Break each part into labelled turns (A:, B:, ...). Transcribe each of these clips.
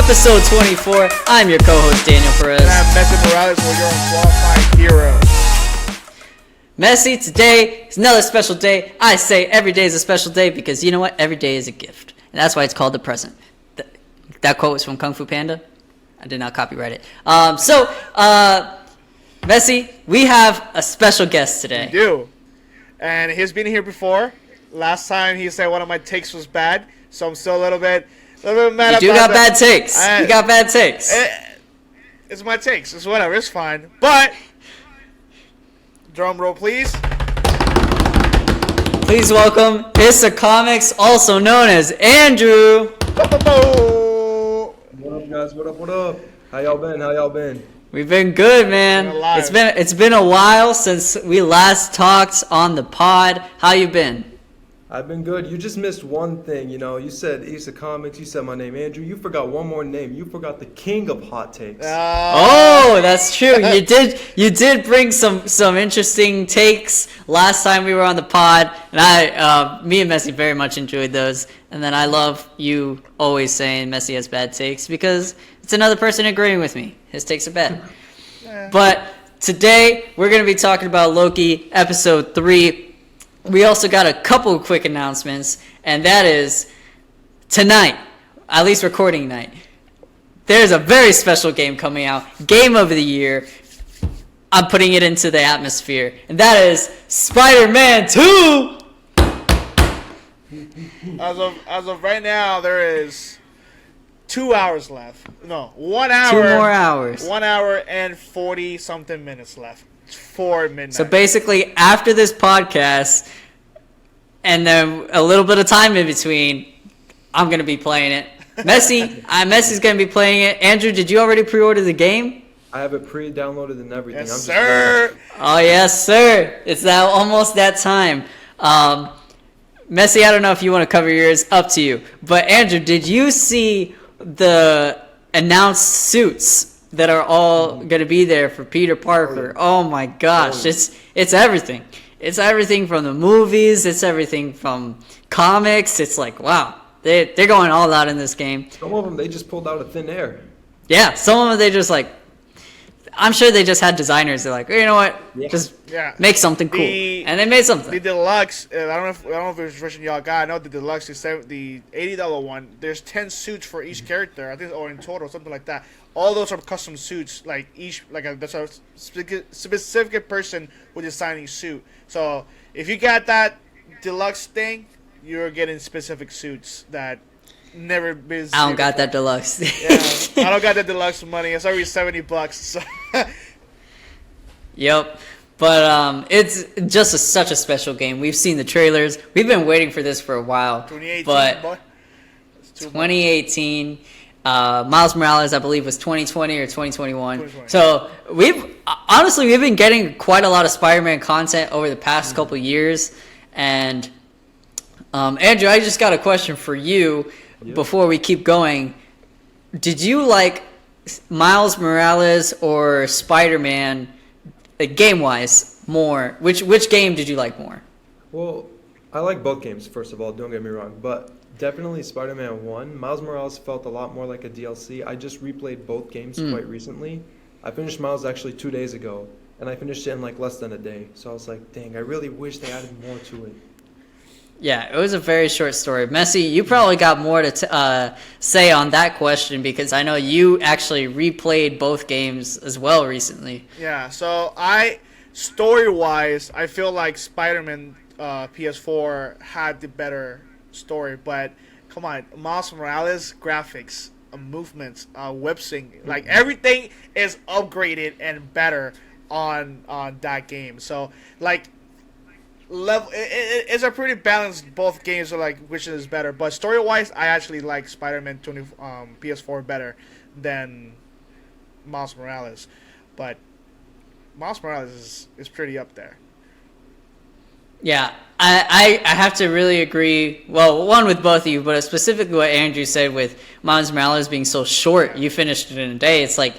A: episode 24. I'm your co-host, Daniel Perez.
B: And I'm Messi Morales, where you're unqualified hero.
A: Messi, today is another special day. I say every day is a special day because you know what? Every day is a gift. And that's why it's called the present. That quote was from Kung Fu Panda. I did not copyright it. Messi, we have a special guest today.
B: We do. And he's been here before. Last time he said one of my takes was bad, so I'm still a little bit mad about
A: You got bad takes. You got bad takes.
B: It's my takes. It's whatever. It's fine. But, drum roll, please.
A: Please welcome Issa Comics, also known as Andrew.
C: What up, guys? What up? How y'all been?
A: We've been good, man. It's been a while since we last talked on the pod. How you been?
C: I've been good. You just missed one thing, You said Issa Comics. You said my name, Andrew. You forgot one more name. You forgot the king of hot takes.
A: Oh, that's true. You did bring some interesting takes last time we were on the pod, and me and Messi very much enjoyed those. And then I love you always saying Messi has bad takes because it's another person agreeing with me. His takes are bad. But today we're going to be talking about Loki episode 3. We also got a couple of quick announcements, and that is tonight, at least recording night, there's a very special game coming out, Game of the Year. I'm putting it into the atmosphere, and that is Spider-Man 2!
B: As of right now, there is 2 hours left. No, 1 hour.
A: 2 more hours.
B: 1 hour and 40-something minutes left. 4 midnight.
A: So basically, after this podcast, and then a little bit of time in between, I'm going to be playing it. Messi's going to be playing it. Andrew, did you already pre-order the game?
C: I have it pre-downloaded and everything.
B: Yes, sir.
A: Oh, yes, sir. It's now almost that time. Messi, I don't know if you want to cover yours. Up to you. But Andrew, did you see the announced suits that are all going to be there for Peter Parker? Oh my gosh, it's everything. It's everything from the movies. It's everything from comics. It's like, wow, they're going all out in this game.
C: Some of them they just pulled out of thin air.
A: Yeah, some of them they just like. I'm sure they just had designers. They're like, you know what, just make something cool, and they made something.
B: The deluxe. I don't know if it's the version y'all got. I know the deluxe is the $80 one. There's 10 suits for each character. I think, or in total, something like that. All those are custom suits. Like that's a specific person who designing suit. So if you got that deluxe thing, you're getting specific suits that never been.
A: I don't got that deluxe.
B: Yeah, I don't got that deluxe money. It's already $70. So.
A: Yep. But it's just such a special game. We've seen the trailers. We've been waiting for this for a while.
B: 2018,
A: but
B: boy.
A: 2018. Miles Morales, I believe, was 2020 or 2021. So we've been getting quite a lot of Spider-Man content over the past couple years. And Andrew, I just got a question for you before we keep going. Did you like Miles Morales or Spider-Man, game-wise, more? Which game did you like more?
C: Well, I like both games, first of all, don't get me wrong. But definitely Spider-Man 1. Miles Morales felt a lot more like a DLC. I just replayed both games quite recently. I finished Miles actually 2 days ago, and I finished it in like less than a day. So I was like, dang, I really wish they added more to it.
A: Yeah, it was a very short story. Messi, you probably got more to say on that question because I know you actually replayed both games as well recently.
B: Yeah, so story-wise, I feel like Spider-Man PS4 had the better story, but come on, Miles Morales graphics, movements, web sync, like everything is upgraded and better on that game. So like it's a pretty balanced. Both games are like which is better, but story wise, I actually like Spider-Man PS4 better than Miles Morales, but Miles Morales is pretty up there.
A: Yeah, I have to really agree. Well, one with both of you, but specifically what Andrew said with Miles Morales being so short. You finished it in a day. It's like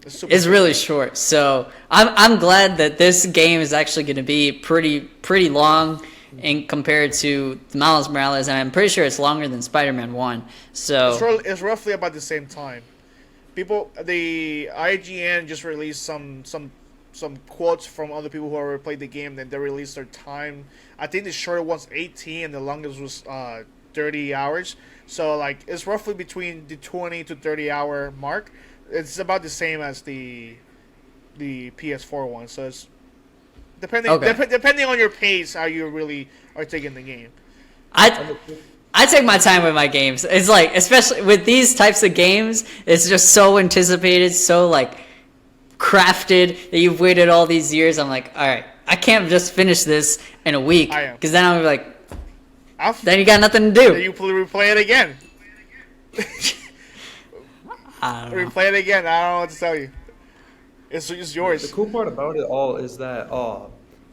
A: It's really short. So I'm glad that this game is actually going to be pretty long. in compared to Miles Morales, and I'm pretty sure it's longer than Spider-Man 1. So
B: It's roughly about the same time. The IGN just released some quotes from other people who already played the game. That they released their time. I think the shorter one's 18 and the longest was 30 hours. So like it's roughly between the 20 to 30 hour mark. It's about the same as the PS4 one. So it's depending on your pace, how you really are taking the game.
A: I take my time with my games. It's like, especially with these types of games, it's just so anticipated, so like crafted that you've waited all these years. I'm like, all right, I can't just finish this in a week because then I'll be like, then you got nothing to do.
B: You replay it again.
A: I don't know.
B: Replay it again. I don't know what to tell you. It's yours.
C: The cool part about it all is that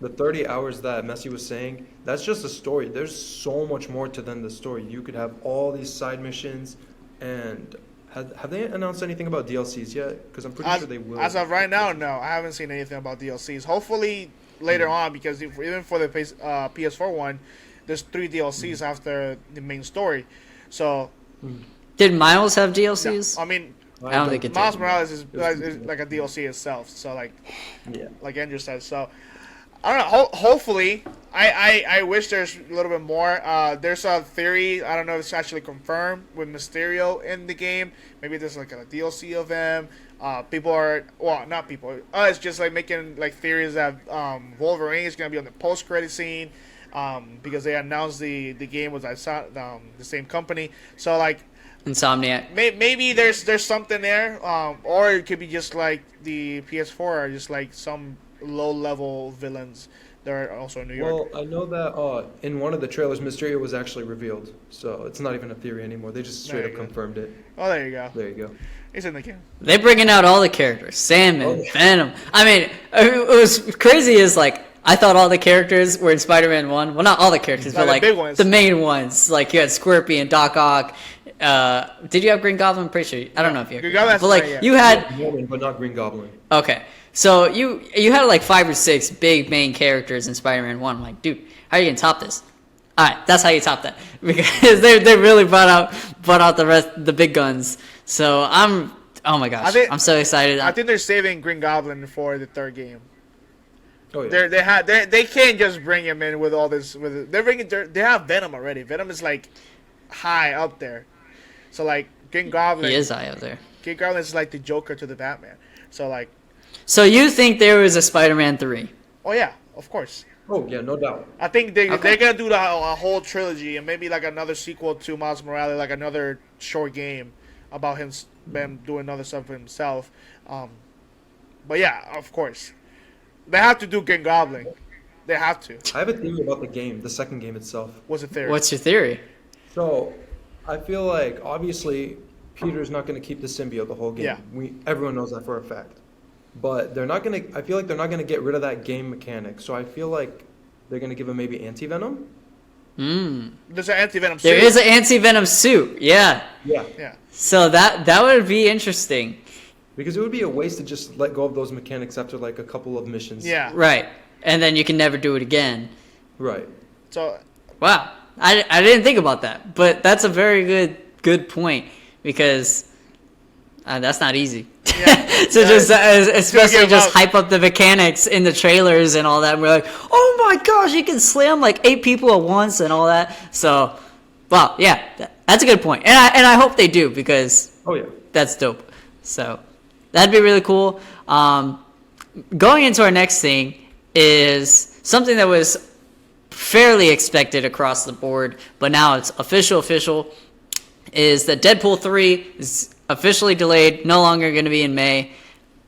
C: the 30 hours that Messi was saying, that's just a story. There's so much more to than the story. You could have all these side missions, and have they announced anything about DLCs yet? Because I'm pretty sure they will.
B: As of right now, no. I haven't seen anything about DLCs. Hopefully later on, because even for the PS4 one, there's 3 DLCs after the main story. So
A: Did Miles have DLCs?
B: no, I mean,
A: I don't think it did.
B: Miles Morales is like a DLC itself. So like Andrew said. So I don't know. Hopefully, I wish there's a little bit more. There's a theory. I don't know if it's actually confirmed with Mysterio in the game. Maybe there's like a DLC of him. People are not people. It's just like making like theories that Wolverine is gonna be on the post-credit scene. Because they announced the game was the same company. So like
A: Insomniac.
B: maybe there's something there, or it could be just like the PS4, or just like some low-level villains that are also in New York.
C: Well, I know that in one of the trailers, Mysterio was actually revealed, so it's not even a theory anymore. They just straight up confirmed it.
B: Oh, there you go.
C: There you go.
B: He's in the game.
A: They're bringing out all the characters. Sandman, Venom. I mean, it was crazy is like, I thought all the characters were in Spider-Man 1. Well, not all the characters, but like
B: big ones.
A: the main ones. Like you had Scorpion, Doc Ock. Did you have Green Goblin? I'm pretty sure. I don't know if you had
B: Green
A: Green Goblin.
B: Goblin's
A: But like
B: right, yeah.
A: you had.
C: Woman, but not Green Goblin.
A: Okay. So you had like 5 or 6 big main characters in Spider-Man 1. I'm like, dude, how are you going to top this? All right, that's how you top that. Because they really brought out the big guns. So oh my gosh, I'm so excited.
B: I think they're saving Green Goblin for the third game.
C: Oh, yeah.
B: They can't just bring him in with all this. They have Venom already. Venom is like high up there. So like Green Goblin.
A: He is high up there.
B: Green Goblin is like the Joker to the Batman. So like.
A: So you think there was a Spider-Man 3?
B: Oh yeah, of course.
C: Oh yeah, no doubt.
B: I think they're gonna do a whole trilogy and maybe like another sequel to Miles Morales, like another short game about him doing other stuff for himself. But yeah, of course. They have to do Green Goblin. They have to.
C: I have a theory about the game, the second game itself.
B: What's the theory?
A: What's your theory?
C: So, I feel like obviously Peter's not going to keep the symbiote the whole game.
B: Yeah.
C: Everyone knows that for a fact. But they're not going to. I feel like they're not going to get rid of that game mechanic. So I feel like they're going to give him maybe anti-venom.
B: There's an anti-venom suit.
A: There is an anti-venom suit. Yeah.
C: Yeah.
A: So that would be interesting.
C: Because it would be a waste to just let go of those mechanics after like a couple of missions.
B: Yeah.
A: Right. And then you can never do it again.
C: Right.
B: So.
A: Wow. I didn't think about that. But that's a very good point. Because that's not easy.
B: Yeah.
A: So just especially just hype up the mechanics in the trailers and all that. And we're like, oh my gosh, you can slam like 8 people at once and all that. So, well, yeah, that's a good point. And I hope they do because that's dope. So that'd be really cool. Going into our next thing is something that was fairly expected across the board, but now it's official, is that Deadpool 3 is officially delayed, no longer going to be in May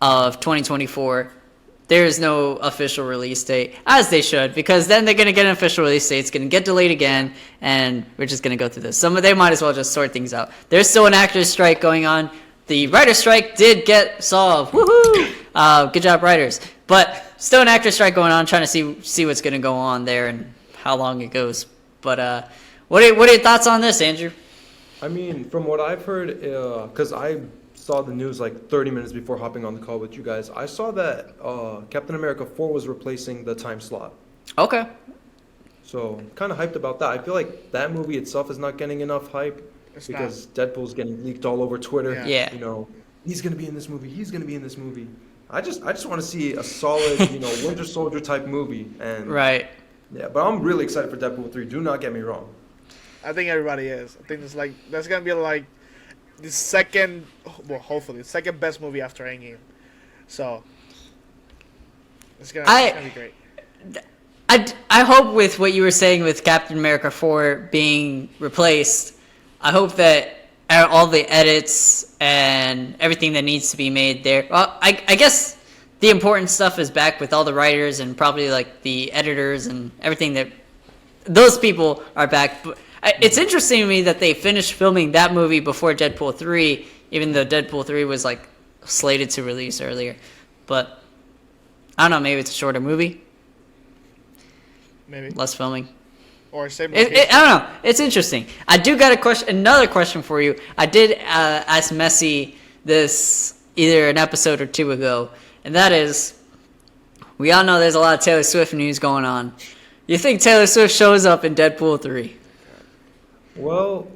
A: of 2024. There is no official release date, as they should, because then they're going to get an official release date. It's going to get delayed again, and we're just going to go through this. They might as well just sort things out. There's still an actors' strike going on. The writer's strike did get solved. Woohoo! Good job, writers. But still an actors' strike going on, trying to see what's going to go on there and how long it goes. But what are your thoughts on this, Andrew?
C: I mean, from what I've heard, because I saw the news like 30 minutes before hopping on the call with you guys, I saw that Captain America 4 was replacing the time slot.
A: Okay.
C: So kind of hyped about that. I feel like that movie itself is not getting enough hype
B: It's
C: because Deadpool's getting leaked all over Twitter.
B: Yeah.
A: Yeah.
C: You know, he's gonna be in this movie. He's gonna be in this movie. I just want to see a solid, Winter Soldier type movie. And
A: Right.
C: yeah, but I'm really excited for Deadpool 3. Do not get me wrong.
B: I think everybody is. I think that's gonna be like the second, well, hopefully the second best movie after Endgame. So it's gonna be great.
A: I hope with what you were saying with Captain America 4 being replaced, I hope that all the edits and everything that needs to be made there. Well, I guess the important stuff is back with all the writers and probably like the editors and everything that those people are back. But it's interesting to me that they finished filming that movie before Deadpool 3, even though Deadpool 3 was like slated to release earlier. But I don't know, maybe it's a shorter movie,
B: Maybe
A: less filming.
B: or same.
A: I don't know. It's interesting. I do got another question for you. I did ask Messi this either an episode or two ago, and that is, we all know there's a lot of Taylor Swift news going on. You think Taylor Swift shows up in Deadpool 3?
C: Well,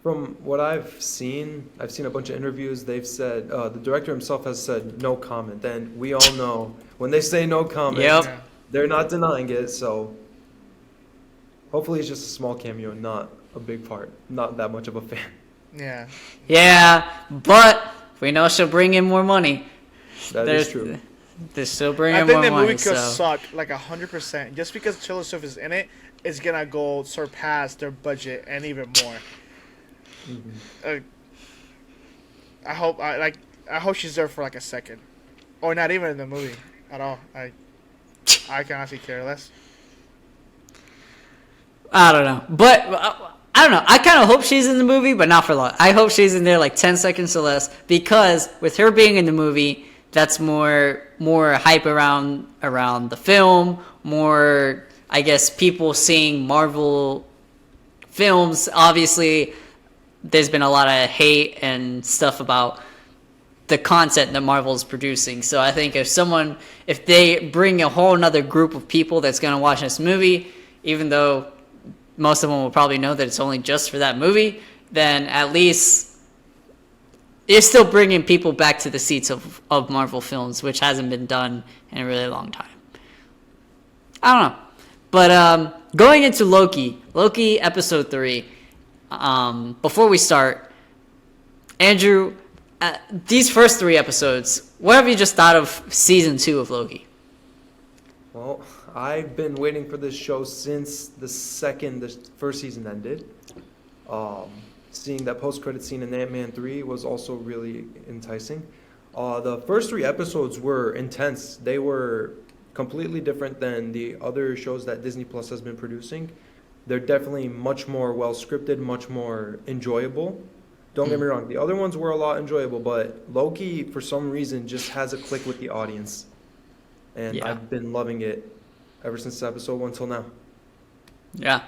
C: from what I've seen a bunch of interviews. They've said the director himself has said no comment, and we all know when they say no comment,
A: Yep.
C: they're not denying it. So hopefully it's just a small cameo, not a big part. Not that much of a fan.
B: Yeah.
A: Yeah, but we know she'll bring in more money.
C: That is true.
A: They're still bringing
B: I
A: in
B: think
A: more
B: the
A: money.
B: movie could
A: So.
B: suck like 100%. Just because Taylor Swift is in it, it's gonna go surpass their budget and even more. I hope she's there for like a second, or not even in the movie at all. I can honestly care less.
A: I don't know, but I don't know. I kind of hope she's in the movie, but not for long. I hope she's in there like 10 seconds or less, because with her being in the movie, that's more hype around the film. More, I guess, people seeing Marvel films. Obviously, there's been a lot of hate and stuff about the content that Marvel's producing. So I think if they bring a whole nother group of people that's going to watch this movie, even though most of them will probably know that it's only just for that movie, then at least it's still bringing people back to the seats of Marvel films, which hasn't been done in a really long time. I don't know. But going into Loki episode 3, before we start, Andrew, these first 3 episodes, what have you just thought of season 2 of Loki?
C: Well, I've been waiting for this show since the first season ended. Seeing that post-credit scene in Ant-Man 3 was also really enticing. The first 3 episodes were intense. They were completely different than the other shows that Disney Plus has been producing. They're definitely much more well-scripted, much more enjoyable. Don't get me wrong, the other ones were a lot enjoyable, but Loki, for some reason, just has a click with the audience. And
A: Yeah.
C: I've been loving it ever since episode 1 till now.
A: Yeah.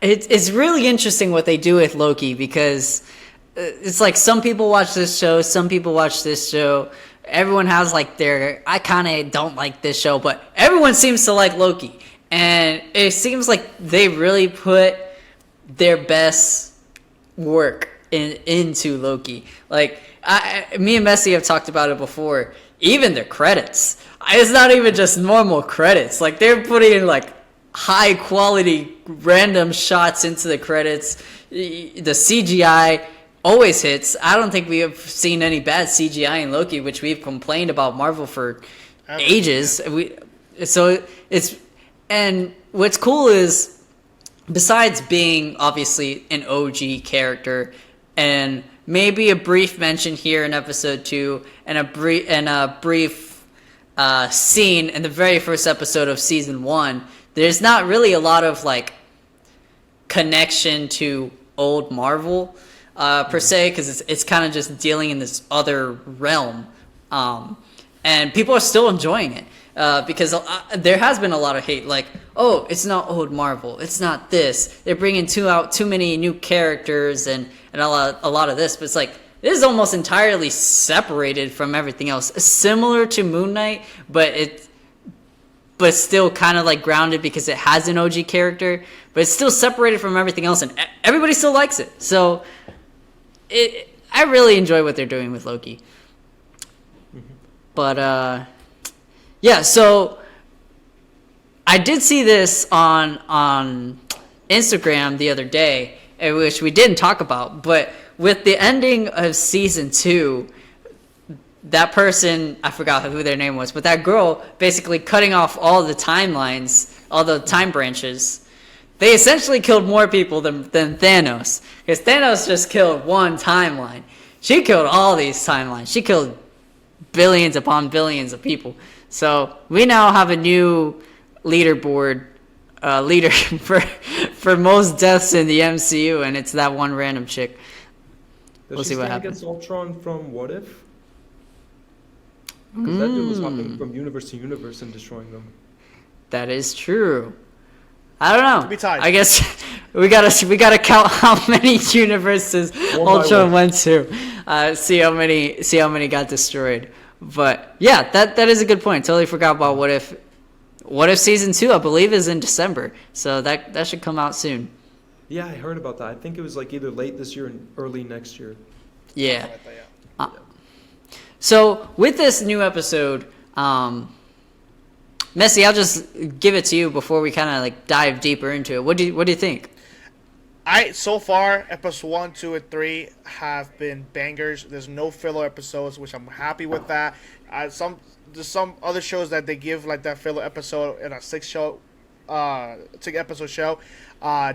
A: It's really interesting what they do with Loki, because it's like some people watch this show, some people watch this show. Everyone has like I kind of don't like this show, but everyone seems to like Loki. And it seems like they really put their best work into Loki. Like, me and Messi have talked about it before. Even the credits, it's not even just normal credits. Like, they're putting in like high quality random shots into the credits. The CGI always hits. I don't think we have seen any bad CGI in Loki, which we've complained about Marvel for ages. And what's cool is, besides being obviously an OG character, and maybe a brief mention here in episode 2, and a brief scene in the very first episode of season 1, there's not really a lot of like connection to old Marvel per se, because it's kind of just dealing in this other realm, and people are still enjoying it. Because there has been a lot of hate, like, oh, it's not old Marvel, it's not this. They're bringing too many new characters and a lot of this, but it's like, this is almost entirely separated from everything else. Similar to Moon Knight, but but still kind of like grounded because it has an OG character, but it's still separated from everything else, and everybody still likes it. So I really enjoy what they're doing with Loki. But yeah, so I did see this on Instagram the other day, which we didn't talk about, but with the ending of season 2, that person, I forgot who their name was, but that girl basically cutting off all the timelines, all the time branches, they essentially killed more people than Thanos. Because Thanos just killed one timeline. She killed all these timelines. She killed billions upon billions of people. So we now have a new leaderboard leader for most deaths in the MCU, and it's that one random chick. We'll see what happens.
C: Does she stand against Ultron from What If? Because that dude was hopping from universe to universe and destroying them.
A: That is true. I don't know.
B: To be tied.
A: I guess we gotta count how many universes Ultron went to. See how many got destroyed. But yeah, that is a good point. Totally forgot about What If. What If season 2, I believe, is in December, so that should come out soon.
C: Yeah, I heard about that. I think it was like either late this year or early next year.
A: Yeah. So with this new episode, Messi, I'll just give it to you before we kind of like dive deeper into it. What do you think?
B: So far, episodes 1, 2, and 3 have been bangers. There's no filler episodes, which I'm happy with that. There's some other shows that they give like that filler episode in a 6 episode show.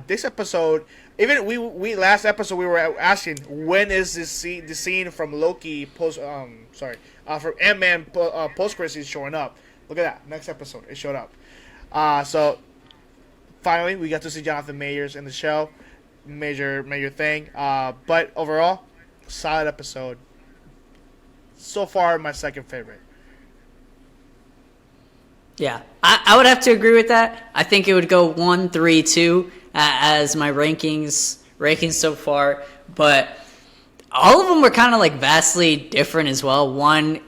B: This episode, even we last episode we were asking when is the scene from Loki from Ant-Man post credits showing up. Look at that, next episode it showed up. So finally we got to see Jonathan Majors in the show, major thing. But overall, solid episode. So far, my second favorite.
A: Yeah, I would have to agree with that. I think it would go 1, 3, 2 as my rankings so far. But all of them were kind of like vastly different as well. One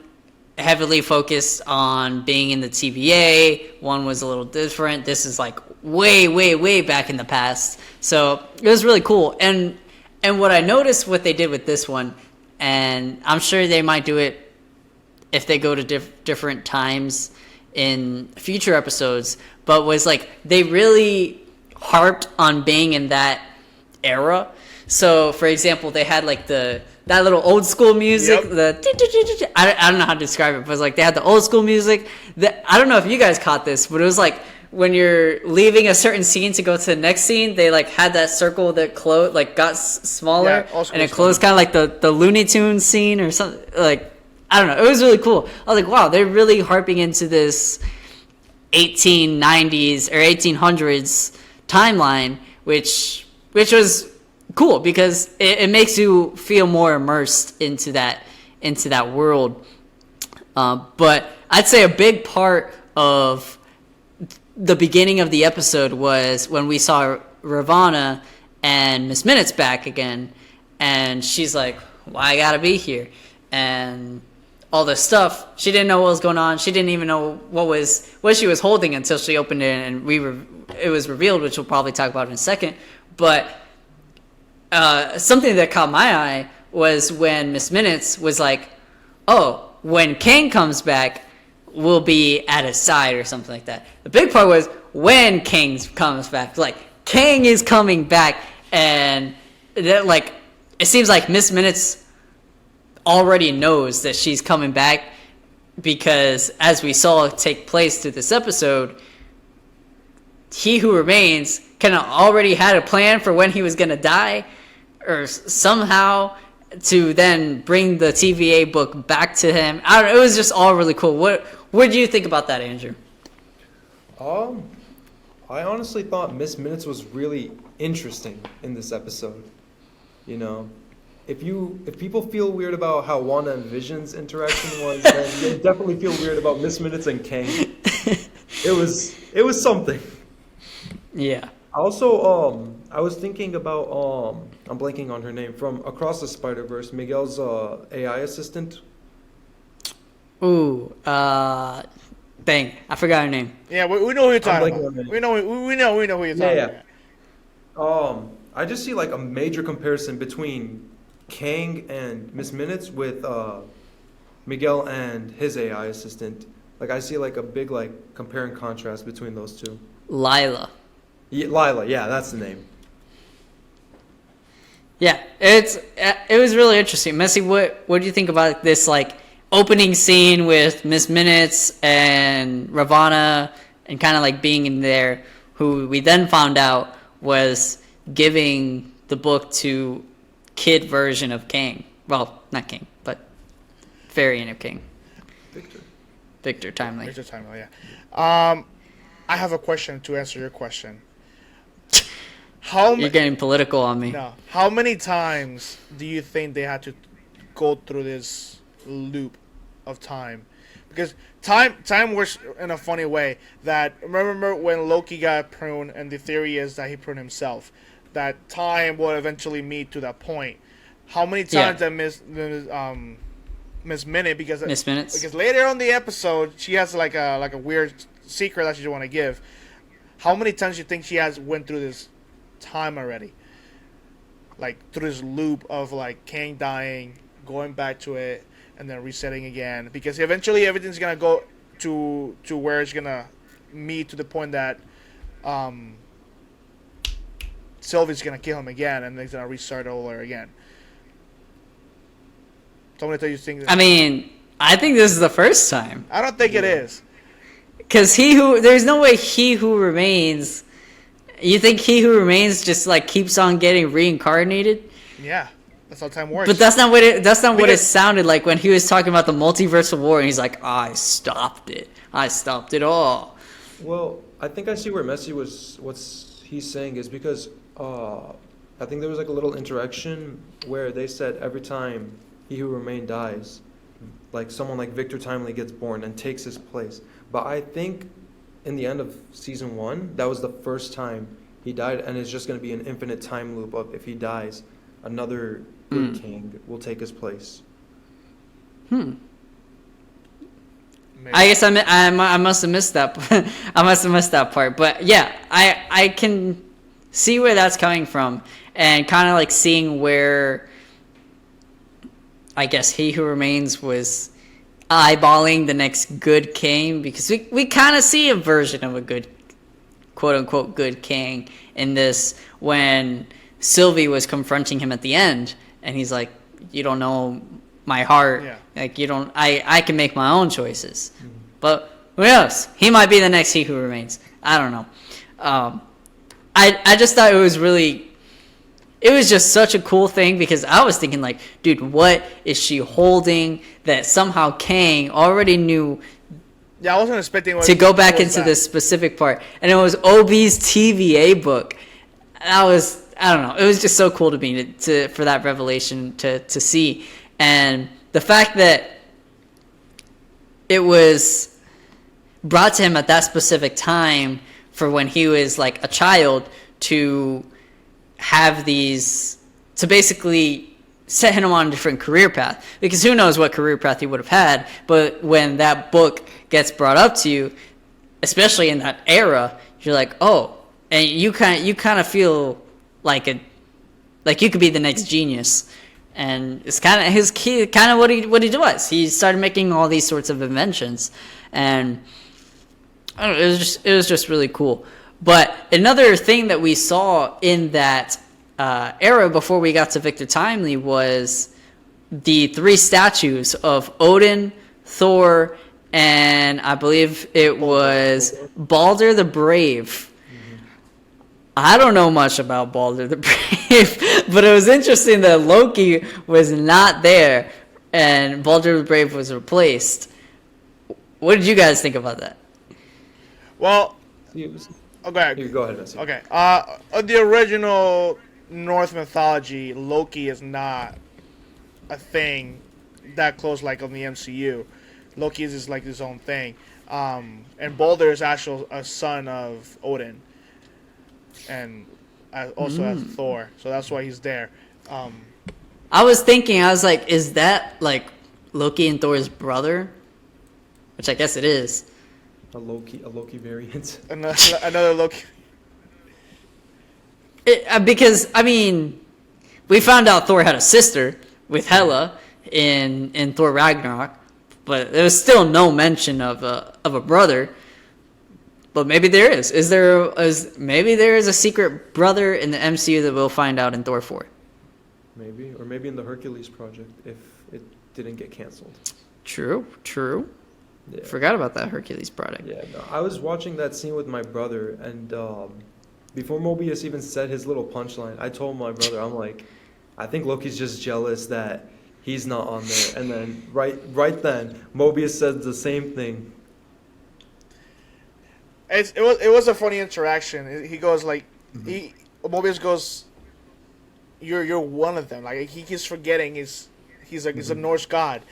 A: heavily focused on being in the TVA. One was a little different. This is like way, way, way back in the past. So it was really cool. And what I noticed what they did with this one, and I'm sure they might do it if they go to different times in future episodes, but was like they really harped on being in that era. So for example, they had like that little old school music, I don't know how to describe it, but it was like they had the old school music that, I don't know if you guys caught this, but it was like when you're leaving a certain scene to go to the next scene, they like had that circle that closed, like got smaller, and it closed kind of like the Looney Tunes scene or something. Like, I don't know. It was really cool. I was like, wow, they're really harping into this 1890s or 1800s timeline, which was cool because it makes you feel more immersed into that world. But I'd say a big part of the beginning of the episode was when we saw Ravonna and Miss Minutes back again, and she's like, "Why I gotta be here?" and all this stuff. She didn't know what was going on. She didn't even know what she was holding until she opened it and it was revealed, which we'll probably talk about in a second. But something that caught my eye was when Miss Minutes was like, "Oh, when Kang comes back, we'll be at his side," or something like that. The big part was when Kang comes back. Like, Kang is coming back, and that, like, it seems like Miss Minutes already knows that she's coming back because, as we saw take place through this episode, He Who Remains kind of already had a plan for when he was going to die, or somehow to then bring the TVA book back to him. I don't know, it was just all really cool. What do you think about that, Andrew?
C: I honestly thought Miss Minutes was really interesting in this episode. You know, if people feel weird about how Wanda and Vision's interaction was, then they definitely feel weird about Miss Minutes and Kang. It was something.
A: Yeah.
C: Also, I was thinking about I'm blanking on her name, from Across the Spider-Verse, Miguel's AI assistant.
A: Ooh, Dang, I forgot her name.
B: Yeah, we know who you're talking
C: blanking
B: about.
C: on her name.
B: We know who you're talking
C: Yeah,
B: about.
C: yeah. I just see like a major comparison between Kang and Miss Minutes with Miguel and his AI assistant. Like I see like a big like compare and contrast between those two.
A: Lila.
C: Yeah, Lila, yeah, that's the name.
A: Yeah, it was really interesting. Messi, what do you think about this like opening scene with Miss Minutes and Ravana and kind of like being in there, who we then found out was giving the book to kid version of King. Well, not King, but variant of King. Victor Timely.
B: Major time, yeah. I have a question to answer your question.
A: You're getting political on me.
B: No. How many times do you think they had to go through this loop of time? Because time works in a funny way. That remember when Loki got pruned, and the theory is that he pruned himself. That time will eventually meet to that point. How many times that Miss Minute
A: Miss Minutes?
B: because later on the episode she has like a weird secret that she don't want to give. How many times do you think she has went through this time already? Like through this loop of like Kang dying, going back to it, and then resetting again. Because eventually everything's gonna go to where it's gonna meet to the point that Sylvie's gonna kill him again, and then he's gonna restart all over again. Somebody tell you think.
A: I mean, I think this is the first time.
B: I don't think it is.
A: Because there's no way He Who Remains. You think He Who Remains just like keeps on getting reincarnated?
B: Yeah, that's how time works.
A: But that's not what it sounded like when he was talking about the multiversal war, and he's like, I stopped it all.
C: Well, I think I see where Messi what's he's saying is because I think there was like a little interaction where they said every time He Who Remained dies, like someone like Victor Timely gets born and takes his place. But I think in the end of season 1, that was the first time he died, and it's just going to be an infinite time loop of if he dies, another good king will take his place.
B: Maybe.
A: I guess I must have missed that. I must have missed that part. But yeah, I can see where that's coming from, and kind of like seeing where I guess He Who Remains was eyeballing the next good king, because we kind of see a version of a good, quote unquote, good king in this when Sylvie was confronting him at the end, and he's like, you don't know my heart.
B: Yeah.
A: Like, you don't, I can make my own choices. But who knows? He might be the next He Who Remains. I don't know. I just thought it was just such a cool thing, because I was thinking like, dude, what is she holding that somehow Kang already knew
B: Yeah, I wasn't expecting
A: to go back
B: what was
A: into
B: that.
A: this specific part. And it was OB's TVA book. I don't know. It was just so cool to me for that revelation to see. And the fact that it was brought to him at that specific time for when he was like a child to have these, to basically set him on a different career path, because who knows what career path he would have had. But when that book gets brought up to you, especially in that era, you're like, oh, and you kind of feel like you could be the next genius. And it's kind of what he does. He started making all these sorts of inventions, and I don't know, it was just really cool. But another thing that we saw in that era before we got to Victor Timely was the 3 statues of Odin, Thor, and I believe it was Balder the Brave. I don't know much about Balder the Brave, but it was interesting that Loki was not there and Balder the Brave was replaced. What did you guys think about that?
B: Well,
C: You
B: okay.
C: go ahead, Messi.
B: Okay. The original Norse mythology, Loki is not a thing that close like on the MCU. Loki is just like his own thing. And Balder is actually a son of Odin, and also as Thor, so that's why he's there.
A: I was like, is that like Loki and Thor's brother? Which I guess it is.
C: A Loki variant.
B: Another Loki.
A: Because I mean, we found out Thor had a sister with Hela in Thor Ragnarok, but there was still no mention of a brother. But maybe there is. Maybe there is a secret brother in the MCU that we'll find out in Thor 4.
C: Maybe, or maybe in the Hercules project if it didn't get canceled.
A: True.
C: Yeah.
A: Forgot about that Hercules project.
C: Yeah, no, I was watching that scene with my brother, and before Mobius even said his little punchline, I told my brother, I'm like, I think Loki's just jealous that he's not on there. And then right then, Mobius said the same thing.
B: It was a funny interaction. He goes like, Mobius goes, "You're one of them." Like he keeps forgetting he's a Norse god.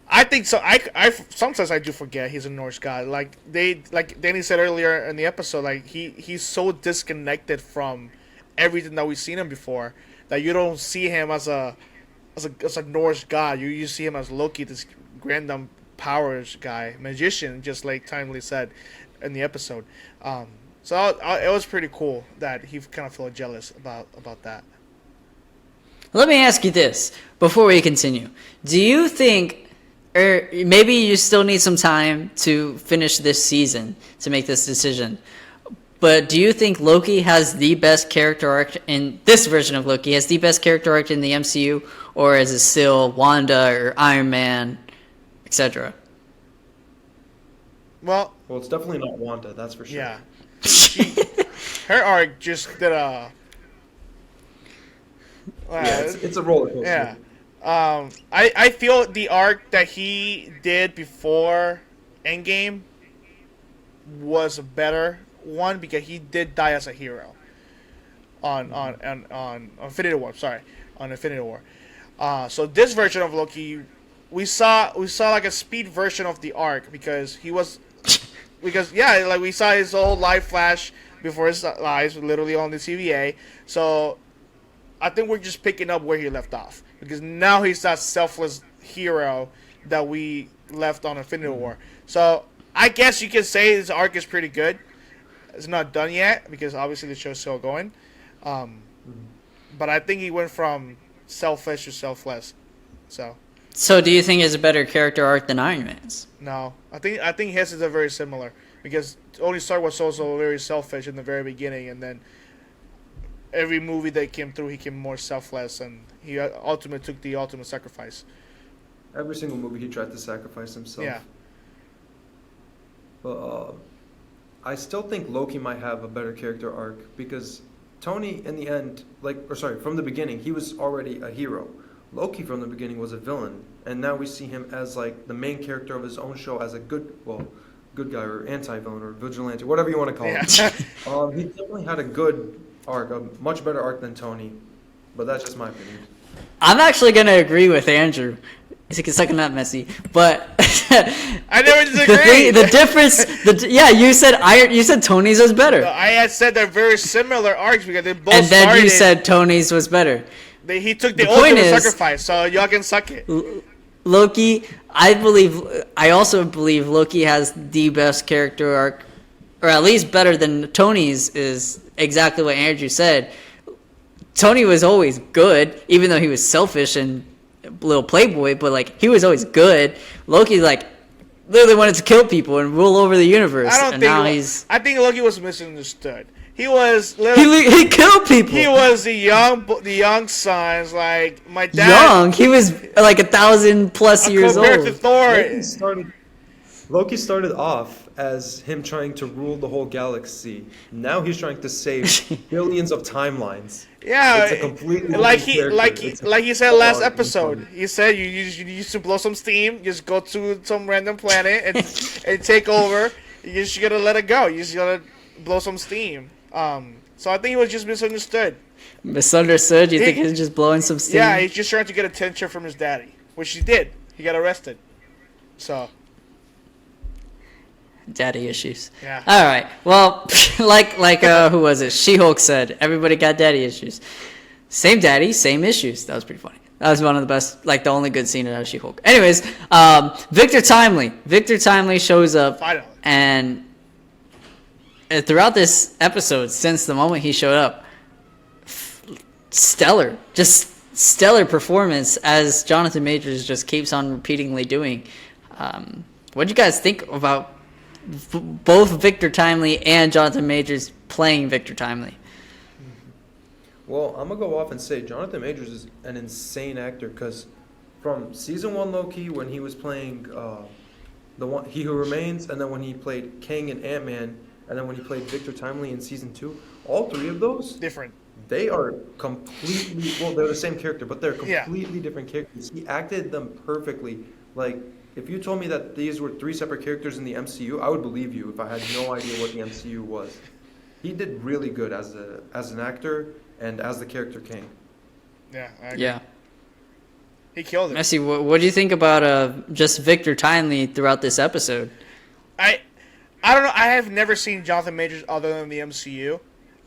B: I think so. I sometimes I do forget he's a Norse god. Like Danny said earlier in the episode, like he's so disconnected from everything that we've seen him before that you don't see him as a Norse god. You see him as Loki, this random powers guy, magician, just like Timely said in the episode. So it was pretty cool that he kind of felt jealous about that.
A: Let me ask you this before we continue. Do you think, or maybe you still need some time to finish this season to make this decision, but do you think Loki has the best character arc in this version of Loki, has the best character arc in the MCU, or is it still Wanda or Iron Man, etc.?
B: Well,
C: it's definitely not Wanda, that's for sure.
B: Yeah. Her arc just did a...
C: it's a roller coaster.
B: Yeah. I feel the arc that he did before Endgame was a better one because he did die as a hero on Infinity War. Sorry, on Infinity War. So this version of Loki, we saw like a speed version of the arc because like we saw his whole life flash before his eyes, literally on the TVA. So I think we're just picking up where he left off because now he's that selfless hero that we left on Infinity War. So I guess you can say his arc is pretty good. It's not done yet because obviously the show's still going. But I think he went from selfish to selfless. So
A: do you think it's a better character arc than Iron Man's?
B: No, I think his is a very similar because Tony Stark was also very selfish in the very beginning, and then every movie that came through, he came more selfless, and he ultimately took the ultimate sacrifice.
C: Every single movie, he tried to sacrifice himself.
B: Yeah.
C: But I still think Loki might have a better character arc because Tony, in the end, from the beginning, he was already a hero. Loki from the beginning was a villain, and now we see him as like the main character of his own show as a good guy or anti-villain or vigilante, whatever you want to call him. He definitely had a good arc, a much better arc than Tony, but that's just my opinion.
A: I'm actually gonna agree with Andrew. He's like, sucking that messy, but
B: I never disagree.
A: The difference, you said Tony's was better.
B: I had said they're very similar arcs because they both.
A: And then you said Tony's was better.
B: He took the ultimate sacrifice, so y'all can suck it.
A: Loki, I also believe Loki has the best character arc, or at least better than Tony's, is exactly what Andrew said. Tony was always good, even though he was selfish and a little playboy, but like he was always good. Loki literally wanted to kill people and rule over the universe. I
B: think Loki was misunderstood. He was literally
A: he killed people.
B: He was the young sons, like my dad.
A: He was like 1,000+ years old.
B: Compared to Thor.
C: Loki started off as him trying to rule the whole galaxy. Now he's trying to save billions of timelines.
B: Yeah,
C: it's a completely
B: like he said last episode. He said you used to blow some steam, just go to some random planet and take over. You just gotta let it go. You just gotta blow some steam. So I think he was just misunderstood.
A: Misunderstood? You think he's just blowing some steam?
B: Yeah, he's just trying to get attention from his daddy, which he did. He got arrested. So.
A: Daddy issues.
B: Yeah.
A: All right. Well, like who was it? She-Hulk said, everybody got daddy issues. Same daddy, same issues. That was pretty funny. That was one of the best, the only good scene out of She-Hulk. Anyways, Victor Timely. Victor Timely shows up.
B: Finally.
A: And throughout this episode, since the moment he showed up, stellar, just stellar performance as Jonathan Majors just keeps on repeatedly doing. What do you guys think about both Victor Timely and Jonathan Majors playing Victor Timely?
C: Well, I'm gonna go off and say Jonathan Majors is an insane actor because from season 1 Loki when he was playing the one He Who Remains, and then when he played Kang and Ant-Man, and then when he played Victor Timely in season 2, all three of those
B: Different.
C: they are completely, well, they're the same character, but they're
B: Yeah.
C: completely different characters. He acted them perfectly. Like, if you told me that these were 3 separate characters in the MCU, I would believe you if I had no idea what the MCU was. He did really good as an actor and as the character Kang.
B: Yeah. I agree.
A: Yeah.
B: He killed it.
A: Messi, what do you think about just Victor Timely throughout this episode?
B: I don't know. I have never seen Jonathan Majors other than the MCU.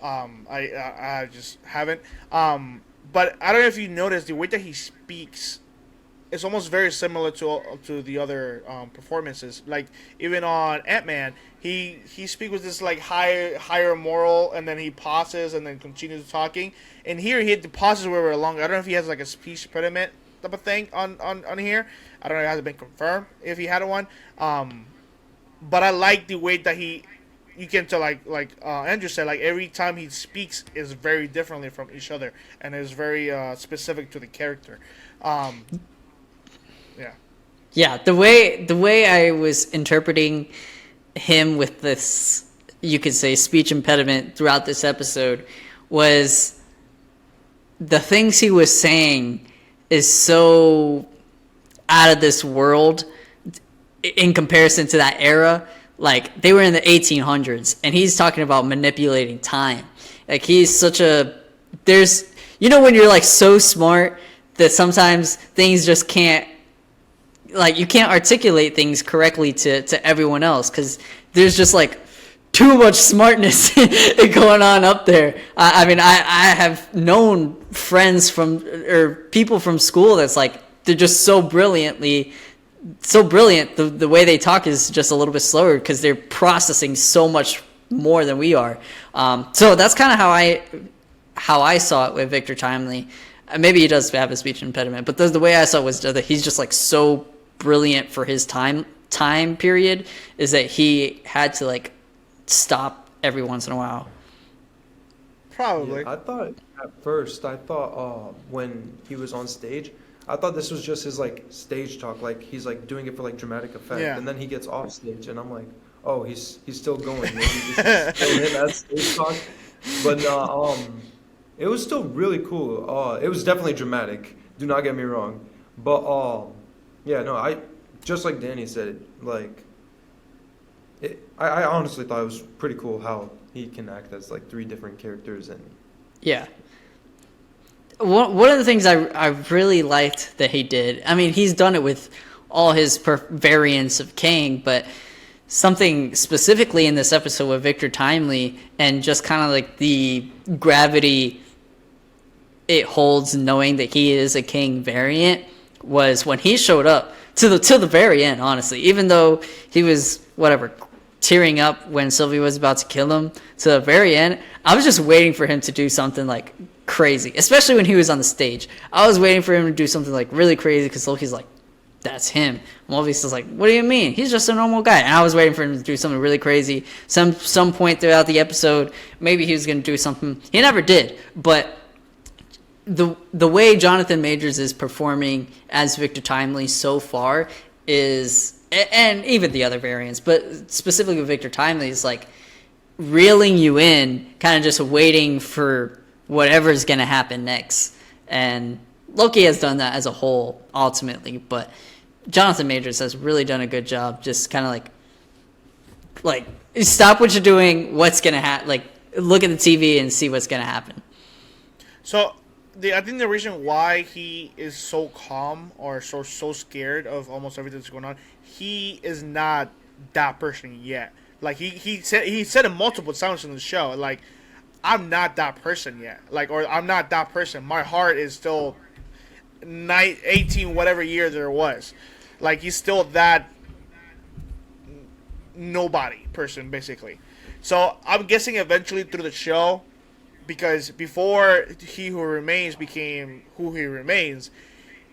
B: I just haven't. But I don't know if you noticed the way that he speaks. It's almost very similar to the other performances. Like even on Ant-Man, he speaks with this like higher moral, and then he pauses and then continues talking. And here he pauses very long. I don't know if he has like a speech impediment type of thing on here. I don't know. It hasn't been confirmed if he had one. But I like the way that you can tell, like Andrew said, like every time he speaks is very differently from each other, and is very specific to the character. Yeah.
A: Yeah, the way I was interpreting him with this, you could say, speech impediment throughout this episode was the things he was saying is so out of this world in comparison to that era. Like, they were in the 1800s, and he's talking about manipulating time. Like, he's such a... There's... You know when you're, like, so smart that sometimes things just can't... Like, you can't articulate things correctly to everyone else because there's just, like, too much smartness going on up there. I mean, I have known friends or people from school that's, like, they're just so brilliant. The way they talk is just a little bit slower because they're processing so much more than we are. So that's kind of how I saw it with Victor Timely. Maybe he does have a speech impediment, but the way I saw it was that he's just like so brilliant for his time period is that he had to like stop every once in a while.
B: Probably.
C: Yeah, I thought at first, when he was on stage, I thought this was just his like stage talk, like he's like doing it for like dramatic effect,
B: Yeah.
C: and then he gets off stage, and I'm like, oh, he's still going. Maybe this is still him as stage talk, but it was still really cool. It was definitely dramatic. Do not get me wrong, but yeah, no, I just like Danny said, like, I honestly thought it was pretty cool how he can act as like 3 different characters and.
A: Yeah. One of the things I really liked that he did, I mean, he's done it with all his variants of Kang, but something specifically in this episode with Victor Timely and just kind of like the gravity it holds knowing that he is a Kang variant was when he showed up to the very end, honestly, even though he was, tearing up when Sylvie was about to kill him, to the very end, I was just waiting for him to do something like crazy, especially when he was on the stage. I was waiting for him to do something like really crazy because Loki's like, that's him. Morbius is like, what do you mean? He's just a normal guy. And I was waiting for him to do something really crazy. Some point throughout the episode, maybe he was going to do something. He never did. But the way Jonathan Majors is performing as Victor Timely so far is, and even the other variants, but specifically with Victor Timely, is like reeling you in, kind of just waiting for whatever's going to happen next. And Loki has done that as a whole, ultimately, but Jonathan Majors has really done a good job just kind of like stop what you're doing, what's going to happen, like look at the TV and see what's going to happen.
B: So I think the reason why he is so calm or so scared of almost everything that's going on, he is not that person yet. Like he said it multiple times in the show, like, I'm not that person yet. Like, or I'm not that person. My heart is still 18 whatever year there was. Like, he's still that nobody person basically. So I'm guessing eventually through the show, because before He Who Remains became Who He Remains,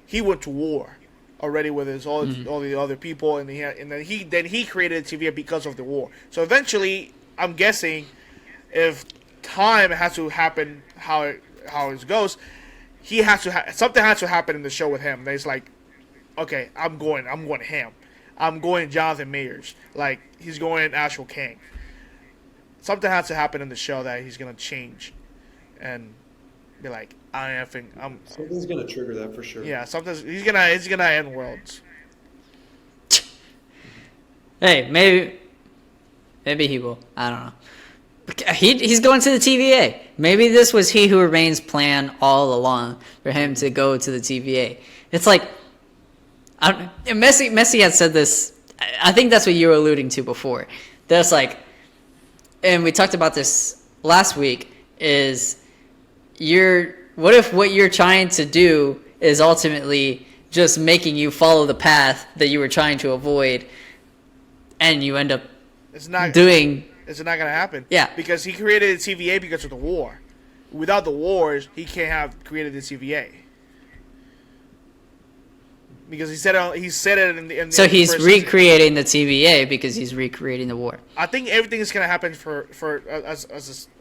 B: he went to war already with his all the other people, and then he created TVA because of the war. So eventually, I'm guessing if time has to happen how it goes, he has to something has to happen in the show with him. That he's like, okay, I'm going ham. I'm going Jonathan Mayers. Like, he's going Astral King. Something has to happen in the show that he's gonna change, and be like,
C: Something's gonna trigger that for sure.
B: yeah, he's gonna end worlds.
A: Hey, maybe he will. I don't know. He's going to the TVA. Maybe this was He Who Remains' plan all along for him to go to the TVA. It's like, Messi had said this. I think that's what you were alluding to before. That's like, and we talked about this last week. What if what you're trying to do is ultimately just making you follow the path that you were trying to avoid, and you end up
B: It's not
A: doing.
B: It's not gonna happen.
A: Yeah.
B: Because he created the TVA because of the war. Without the wars, he can't have created the TVA. Because he said it in the
A: So he's
B: first season.
A: recreating the TVA because he's recreating the war.
B: I think everything is gonna happen as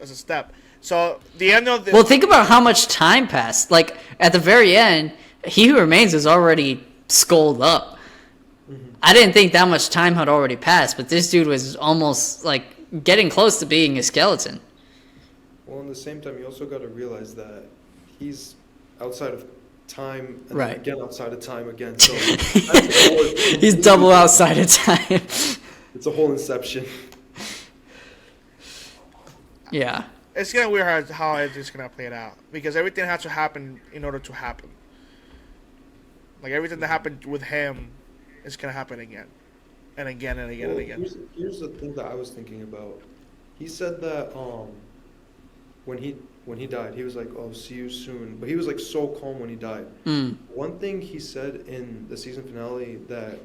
B: a step. So the end of the
A: Well, think about how much time passed. Like, at the very end, He Who Remains is already skulled up. I didn't think that much time had already passed, but this dude was almost, like, getting close to being a skeleton.
C: Well, at the same time, you also got to realize that he's outside of time, and
A: Right.
C: then again outside of time again. So
A: He's double outside of time.
C: It's a whole inception.
A: Yeah.
B: it's gonna be weird how it's just gonna play it out, because everything has to happen in order to happen. Like, everything that happened with him is gonna happen again, and again and again
C: Well,
B: and again.
C: here's the thing that I was thinking about. He said that when he died, he was like, "Oh, see you soon," but he was like so calm when he died. One thing he said in the season finale that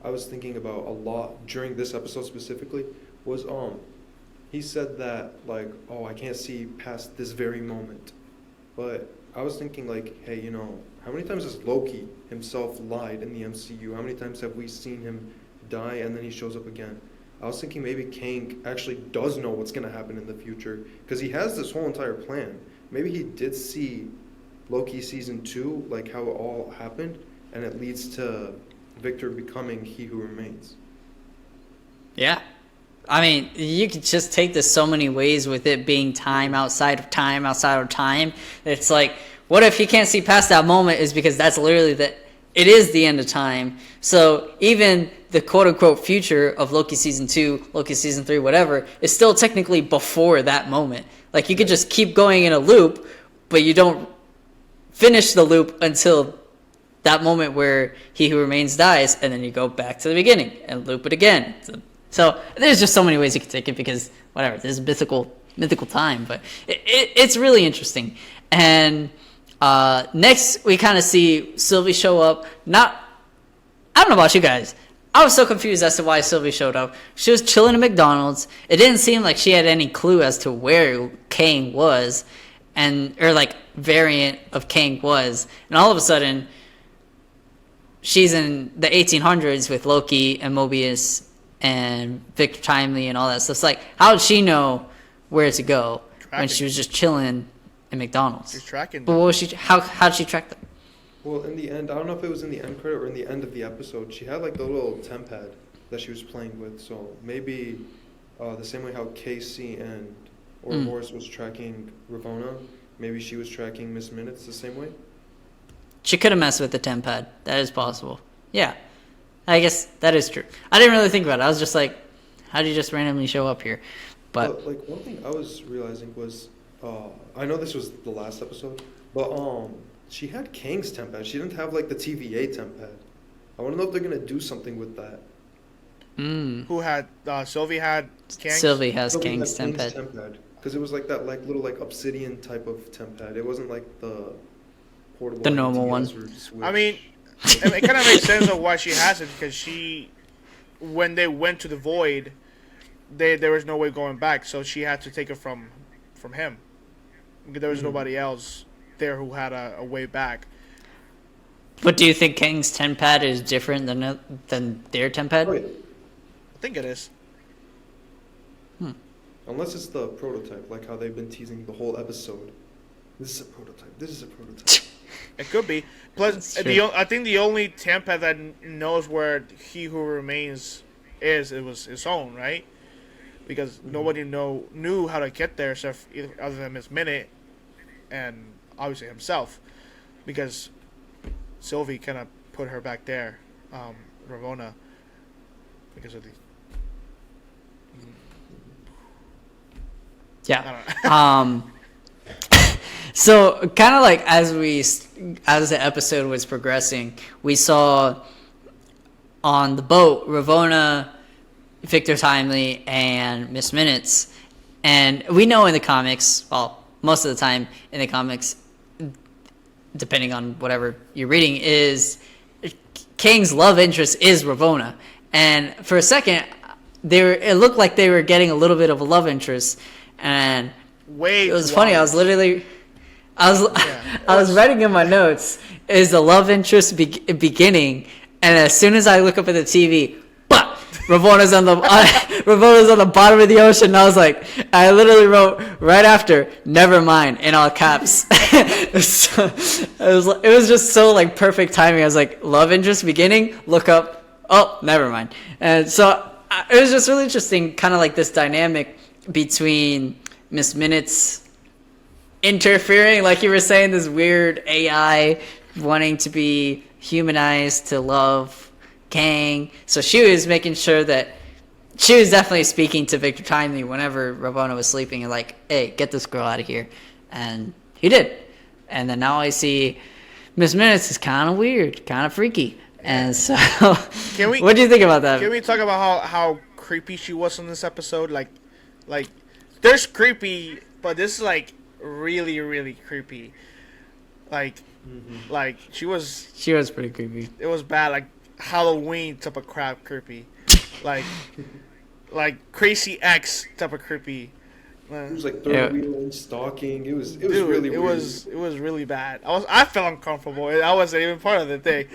C: I was thinking about a lot during this episode specifically was he said that, like, "Oh, I can't see past this very moment," but I was thinking, like, hey, how many times has Loki himself lied in the MCU? How many times have we seen him die and then he shows up again? I was thinking maybe Kang actually does know what's going to happen in the future, because he has this whole entire plan. Maybe he did see Loki season 2, like how it all happened, and it leads to Victor becoming He Who Remains.
A: Yeah. I mean, you could just take this so many ways with it being time outside of time outside of time. It's like, what if he can't see past that moment is because that's literally it is the end of time. So even the quote-unquote future of Loki season 2, Loki season 3, whatever, is still technically before that moment. Like, you could just keep going in a loop, but you don't finish the loop until that moment where He Who Remains dies, and then you go back to the beginning and loop it again. So there's just so many ways you could take it, because whatever, there's mythical time, but it's really interesting. And next we kind of see Sylvie show up. I don't know about you guys, I was so confused as to why Sylvie showed up. She was chilling at McDonald's. It didn't seem like she had any clue as to where Kang was, or like variant of Kang was, and all of a sudden she's in the 1800s with Loki and Mobius and Victor Timely and all that stuff. It's like, how did she know where to go when she was just chilling in McDonald's?
B: She's tracking
A: But
B: them.
A: what was she? How did she track them?
C: Well, in the end, I don't know if it was in the end credit or in the end of the episode, she had like the little temp pad that she was playing with. So maybe the same way how Casey and Ouroboros was tracking Ravonna, maybe she was tracking Miss Minutes the same way.
A: She could have messed with the temp pad. That is possible. Yeah, I guess that is true. I didn't really think about it. I was just like, how did you just randomly show up here? But
C: like, one thing I was realizing was, I know this was the last episode, but she had Kang's temp pad. She didn't have like the TVA temp pad. I want to know if they're gonna do something with that.
B: Who had Sylvie had Kang's?
A: Sylvie has
C: Sylvie
A: Kang's
C: had
A: temp pad.
C: Because it was like that little obsidian type of temp pad. It wasn't like the portable.
A: The normal one.
C: or Switch.
B: I mean, it kind of makes sense of why she has it, because she when they went to the void, there was no way going back. So she had to take it from him. There was nobody else there who had a way back.
A: But do you think Kang's tempad is different than their tempad?
C: Oh, yeah.
B: I think it is.
C: Unless it's the prototype, like how they've been teasing the whole episode. This is a prototype. This is a prototype.
B: It could be. Plus, I think the only tempad that knows where He Who Remains it was his own, right? Because nobody knew how to get there, other than Miss Minute and obviously himself, because Sylvie kind of put her back there, Ravonna, because of the.
A: Yeah. So kind of like as the episode was progressing, we saw on the boat Ravonna, Victor Timely, and Miss Minutes, and we know in the comics, well, most of the time in the comics, depending on whatever you're reading, is Kang's love interest is Ravonna, and for a second, it looked like they were getting a little bit of a love interest, and it was funny. I was writing in my notes, is the love interest beginning, and as soon as I look up at the TV, but Ravonna's on the bottom of the ocean, and I literally wrote right after, never mind, in all caps. It was just so like perfect timing. I was like, love interest beginning, look up, oh, never mind. And so it was just really interesting, kind of like this dynamic between Miss Minutes interfering, like you were saying, this weird AI wanting to be humanized to love Kang. So she was making sure that she was definitely speaking to Victor Timely whenever Ravonna was sleeping and like, hey, get this girl out of here. And he did. And then now I see Miss Minutes is kind of weird, kind of freaky. And so, what do you think about that?
B: Can we talk about how creepy she was in this episode? Like, there's creepy, but this is like really, really creepy. Like she was
A: pretty creepy.
B: It was bad, like Halloween type of crap creepy, like Crazy X type of creepy.
C: It was like third wheel stalking. It was really weird.
B: It was really bad. I felt uncomfortable. I wasn't even part of the thing.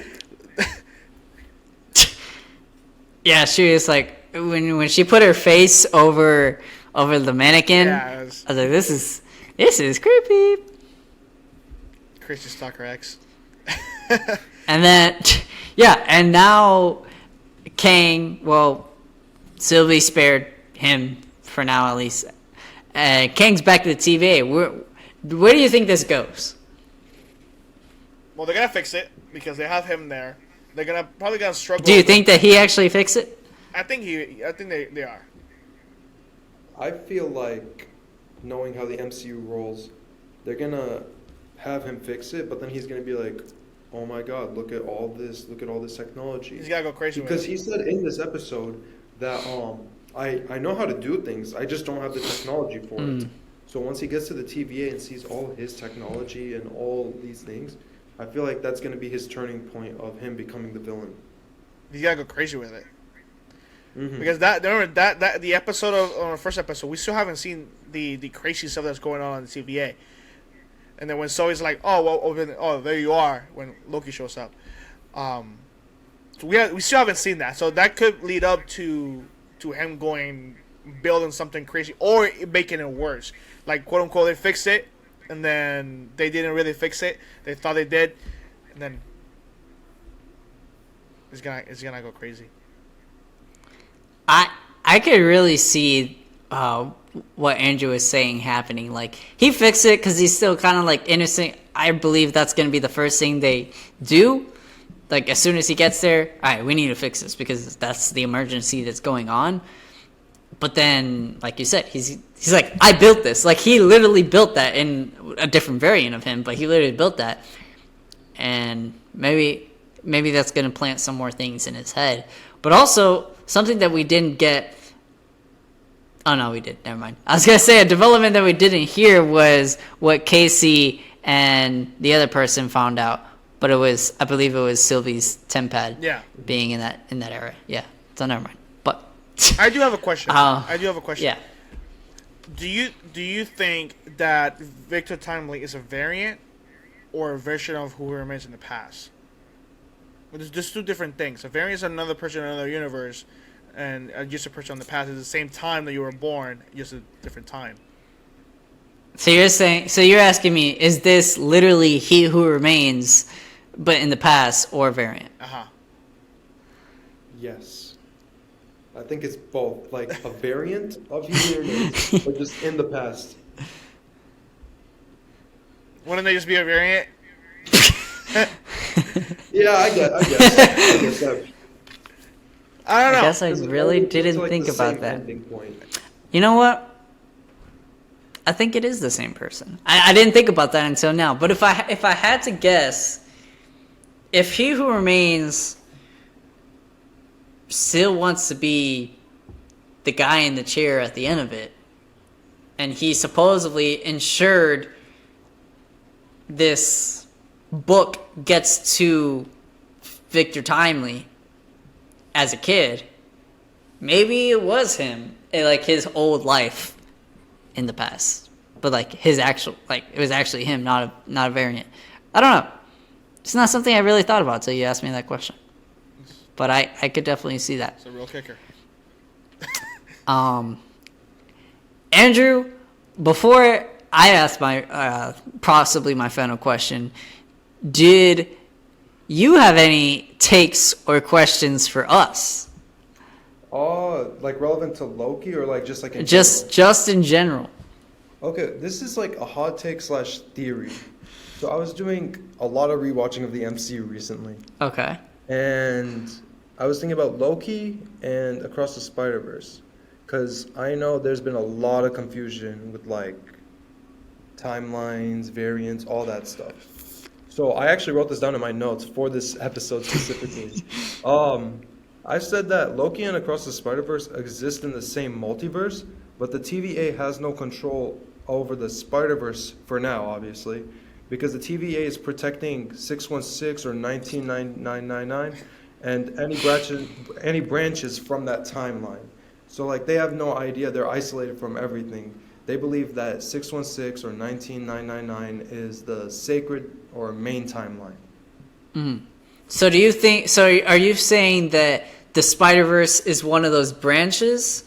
A: Yeah, she was like when she put her face over the mannequin.
B: Yeah,
A: I was like, this is creepy.
B: Crazy Stalker X.
A: And then, yeah, and now Kang. Well, Sylvie spared him for now, at least. Kang's back to the TVA. Where do you think this goes?
B: Well, they're gonna fix it because they have him there. They're probably gonna struggle.
A: Do you think that he actually fixed it?
B: I think they are.
C: I feel like, knowing how the MCU rolls, they're gonna have him fix it, but then he's gonna be like, "Oh my God, look at all this technology."
B: He's gotta go crazy
C: because
B: with it.
C: he said in this episode that I know how to do things, I just don't have the technology for it. So once he gets to the TVA and sees all his technology and all these things, I feel like that's gonna be his turning point of him becoming the villain.
B: He's gotta go crazy with it. Because the episode of the first episode, we still haven't seen the crazy stuff that's going on the TVA. And then when Zoe's like, oh, there you are, when Loki shows up. So we still haven't seen that. So that could lead up to him building something crazy or making it worse. Like, quote unquote, they fixed it, and then they didn't really fix it. They thought they did, and then it's gonna go crazy.
A: I could really see what Andrew was saying happening. Like, he fixed it because he's still kind of like innocent. I believe that's going to be the first thing they do. Like, as soon as he gets there, all right, we need to fix this because that's the emergency that's going on. But then, like you said, he's like, I built this. Like, he literally built that in a different variant of him, but he literally built that. And maybe that's going to plant some more things in his head. But also, something that we didn't get... Oh, no, we did. Never mind. I was going to say a development that we didn't hear was what Casey and the other person found out. But I believe it was Sylvie's tempad being in that era. Yeah. So never mind. But
B: I do have a question. I do have a question.
A: yeah.
B: Do you think that Victor Timely is a variant or a version of who he remains in the past? Well, there's two different things. A variant is another person in another universe, and just a person in the past is the same time that you were born, just a different time.
A: So you're asking me, is this literally He Who Remains, but in the past, or variant?
C: Yes. I think it's both, like a variant of He Who Remains, but just in the past.
B: Wouldn't they just be a variant?
C: Yeah, I guess that.
B: I don't know.
A: I guess I really didn't
C: like
A: think
C: the
A: about
C: same
A: that.
C: ending point.
A: You know what? I think it is the same person. I didn't think about that until now. But if I had to guess, if He Who Remains still wants to be the guy in the chair at the end of it, and he supposedly ensured this book gets to Victor Timely as a kid, maybe it was him, like his old life in the past, but like his actual, like it was actually him, not a variant. I don't know. It's not something I really thought about until you asked me that question, but I could definitely see that.
B: It's a real kicker.
A: Andrew, before I ask my possibly my final question, did you have any takes or questions for us?
C: Oh, like relevant to Loki or like just like in
A: Just in general.
C: Okay, this is like a hot take / theory. So I was doing a lot of rewatching of the MCU recently,
A: Okay.
C: and I was thinking about Loki and Across the Spider-Verse, because I know there's been a lot of confusion with like timelines, variants, all that stuff. So I actually wrote this down in my notes for this episode specifically. I said that Loki and Across the Spider-Verse exist in the same multiverse, but the TVA has no control over the Spider-Verse for now, obviously, because the TVA is protecting 616 or 1999 and any branches from that timeline. So like they have no idea, they're isolated from everything. They believe that 616 or 19999 is the sacred or main timeline.
A: So do you think? So are you saying that the Spider-Verse is one of those branches?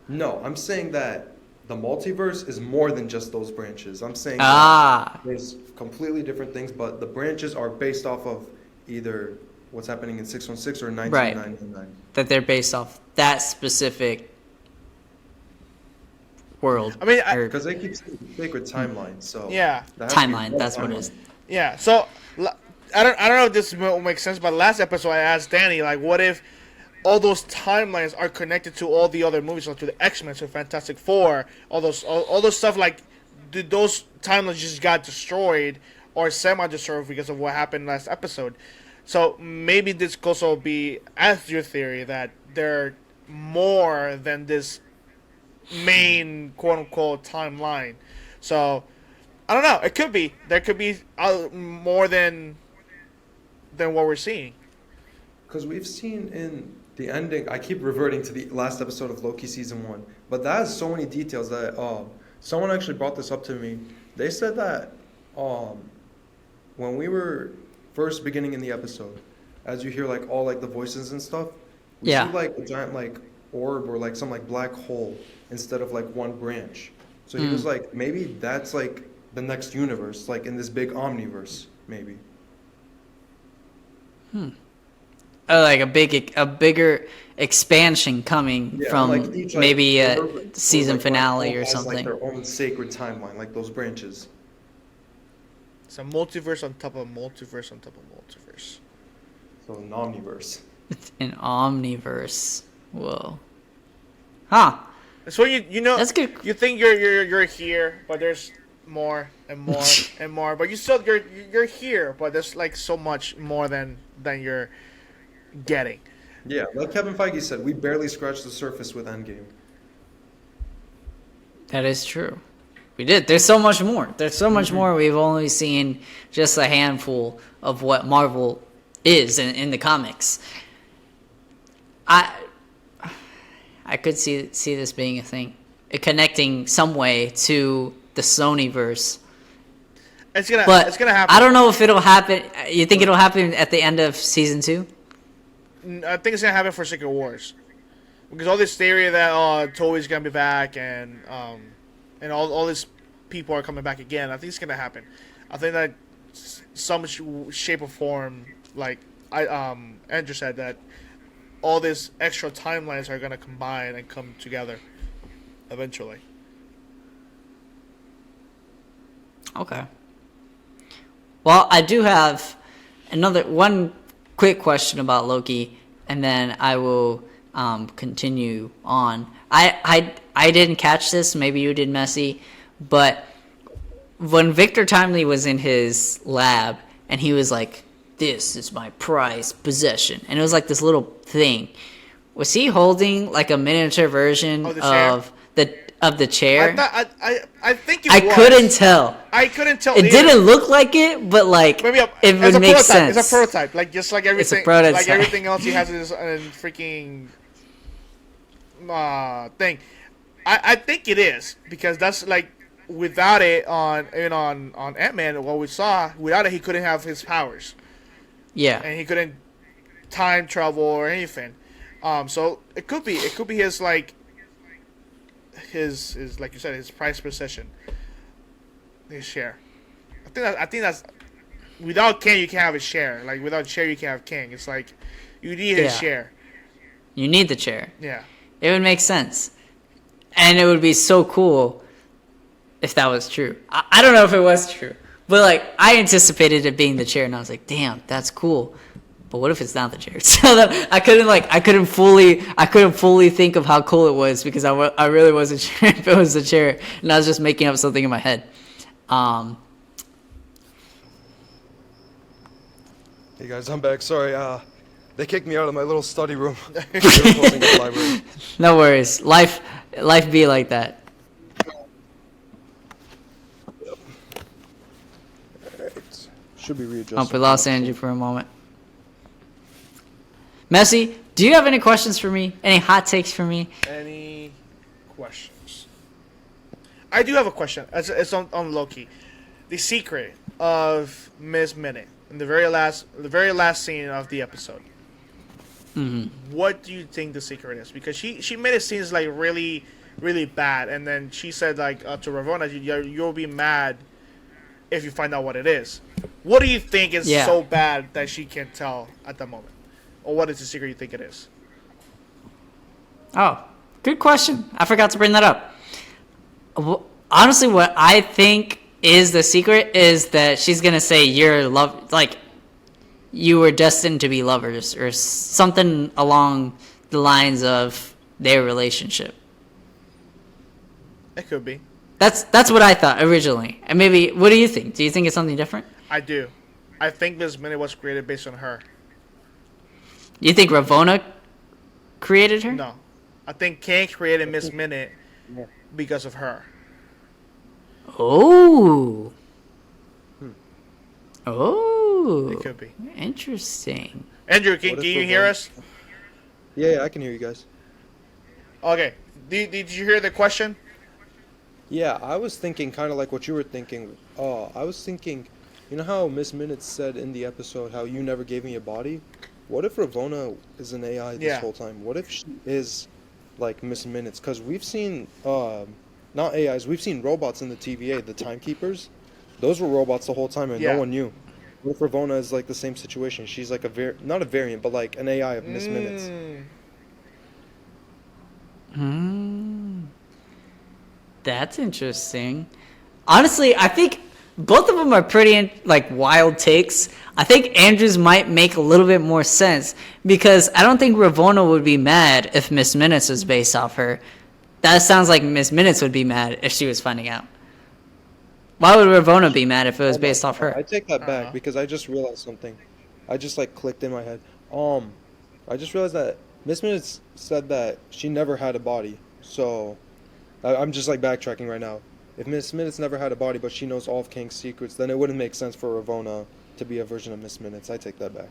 C: No, I'm saying that the multiverse is more than just those branches. I'm saying
A: Ah.
C: that there's completely different things, but the branches are based off of either what's happening in 616 or 19999.
A: That they're based off that specific world.
B: I mean,
A: or
C: Because they keep saying sacred timeline, so
B: Yeah.
C: that has to be
A: timeline.
C: one
A: That's what it is.
C: timeline.
B: Yeah, so I don't know if this will make sense, but last episode I asked Danny, like, what if all those timelines are connected to all the other movies, like to the X-Men, to Fantastic Four, all those stuff, like, did those timelines just got destroyed or semi-destroyed because of what happened last episode? So maybe this could also be, as your theory, that they're more than this main quote-unquote timeline. So I don't know. It could be. There could be more than what we're seeing.
C: Because we've seen in the ending, I keep reverting to the last episode of Loki season 1, but that has so many details that someone actually brought this up to me. They said that when we were first beginning in the episode, as you hear like all like the voices and stuff, we
A: Yeah.
C: see like a giant like orb or like some like black hole instead of like one branch. So he was like, maybe that's like the next universe, like in this big omniverse, maybe.
A: Like a bigger expansion coming
C: Yeah,
A: from
C: like each, like,
A: maybe a
C: universe or,
A: season
C: like,
A: finale
C: black
A: or
C: hole has,
A: something.
C: like their own sacred timeline, like those branches.
B: It's a multiverse on top of multiverse on top of multiverse.
C: So an omniverse.
A: An omniverse. Whoa. Huh.
B: So you know
A: That's good.
B: You think you're here, but there's more and more and more. But you're here, but there's like so much more than you're getting.
C: Yeah, like Kevin Feige said, we barely scratched the surface with Endgame.
A: That is true. We did. There's so much more. There's so much more. We've only seen just a handful of what Marvel is in the comics. I could see this being a thing, connecting some way to the Sonyverse.
B: It's gonna happen.
A: I don't know if it'll happen. You think it'll happen at the end of season 2?
B: I think it's gonna happen for Secret Wars, because all this theory that Toei's gonna be back and all these people are coming back again. I think it's gonna happen. I think that some shape or form, like Andrew said, that all these extra timelines are gonna combine and come together eventually.
A: Okay. Well, I do have one quick question about Loki, and then I will continue on. I didn't catch this. Maybe you did, Messi, but when Victor Timely was in his lab and he was like, "This is my prized possession," and it was like this little thing. Was he holding like a miniature version of the chair?
B: I think it
A: I
B: was.
A: couldn't tell.
B: I couldn't tell.
A: It
B: either.
A: didn't look like it, but like
B: Maybe
A: it would make sense.
B: It's a prototype, like just like everything.
A: It's a prototype.
B: Like everything else, he has this freaking thing. I think it is, because that's like, without it on Ant-Man, what we saw, without it he couldn't have his powers.
A: Yeah.
B: And he couldn't time travel or anything. So it could be his like you said, his prized possession, his share. I think that's, without King you can't have his share. Like without share you can't have King. It's like you need his share.
A: You need the chair.
B: Yeah.
A: It would make sense, and it would be so cool if that was true. I don't know if it was true, but like I anticipated it being the chair, and I was like, damn, that's cool. But what if it's not the chair? So that I couldn't fully think of how cool it was, because I really wasn't sure if it was the chair, and I was just making up something in my head.
C: Hey guys, I'm back. Sorry, they kicked me out of my little study room. They were closing the library.
A: No worries. Life be like that.
C: Yep. Alright. Should be readjusted.
A: Oh, we lost Andrew for a moment. Messi, do you have any questions for me? Any hot takes for me?
B: Any questions? I do have a question. It's on Loki. The secret of Miss Minute in the very last scene of the episode.
A: Mm-hmm.
B: What do you think the secret is? Because she made it seem like really, really bad, and then she said like to Ravonna, you'll be mad if you find out what it is. What do you think is so bad that she can't tell at the moment? Or what is the secret you think it is?
A: Oh, good question. I forgot to bring that up. Honestly, what I think is the secret is that she's going to say you were destined to be lovers, or something along the lines of their relationship.
B: It could be.
A: That's what I thought originally. And maybe, what do you think? Do you think it's something different?
B: I do. I think Miss Minute was created based on her.
A: You think Ravonna created her?
B: No. I think King created Miss Minute because of her.
A: Oh. Oh.
B: It could be.
A: Interesting.
B: Andrew, can you hear us?
C: Yeah, I can hear you guys.
B: Okay. Did you hear the question?
C: Yeah, I was thinking kind of like what you were thinking. I was thinking, you know how Miss Minutes said in the episode how you never gave me a body? What if Ravonna is an AI this whole time? What if she is like Miss Minutes? Because we've seen, not AIs, we've seen robots in the TVA, the timekeepers. Those were robots the whole time, and no one knew. What if Ravonna is like the same situation? She's like not a variant, but like an AI of Miss Minutes.
A: That's interesting. Honestly, I think both of them are pretty wild takes. I think Andrew's might make a little bit more sense, because I don't think Ravonna would be mad if Miss Minutes was based off her. That sounds like Miss Minutes would be mad if she was finding out. Why would Ravonna be mad if it was based off her?
C: I take that back, because I just realized something. I just clicked in my head. I just realized that Miss Minutes said that she never had a body. So I'm just backtracking right now. If Miss Minutes never had a body, but she knows all of King's secrets, then it wouldn't make sense for Ravonna to be a version of Miss Minutes. I take that back.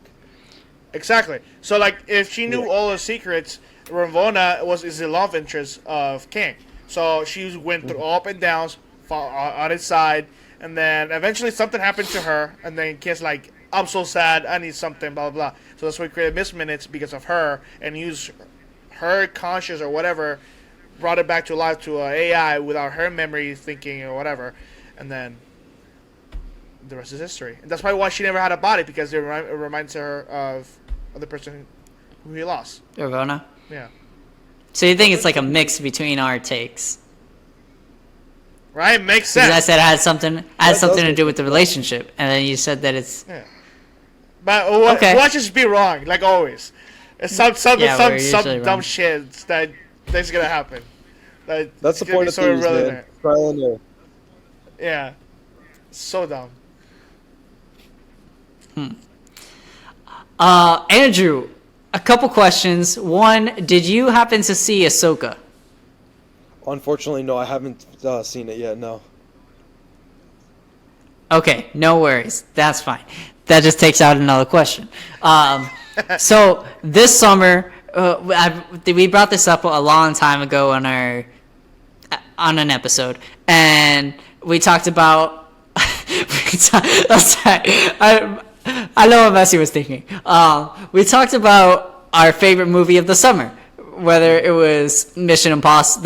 B: Exactly. So like, if she knew
C: Yeah.
B: all the secrets, Ravonna is the love interest of King. So she went through up and downs on his side, and then eventually something happened to her, and then King's like, I'm so sad, I need something, blah blah blah. So that's why we created Miss Minutes because of her, and used her conscious or whatever, brought it back to life to AI without her memory thinking or whatever, and then the rest is history. And that's probably why she never had a body, because it reminds her of the person who he lost.
A: Ravonna.
B: Yeah.
A: So you think it's like a mix between our takes?
B: Right? Makes
A: Because
B: sense.
A: I said it had something
C: does
A: to
C: make
A: do with the relationship, and then you said that it's
B: Yeah. But
A: Okay.
B: watch us be wrong, like always. It's some
A: Yeah, we're usually
B: dumb
A: wrong.
B: shit that's gonna happen.
C: That's the
B: it's gonna
C: point
B: be
C: of
B: so
C: theories, man.
B: irrelevant.
C: Trial and error.
B: Yeah. So dumb.
A: Andrew. A couple questions. One, did you happen to see Ahsoka?
C: Unfortunately, no, I haven't seen it yet. No.
A: Okay, no worries. That's fine. That just takes out another question. So this summer, we brought this up a long time ago on an episode, and we talked about. I know what Messi was thinking. We talked about our favorite movie of the summer, whether it was the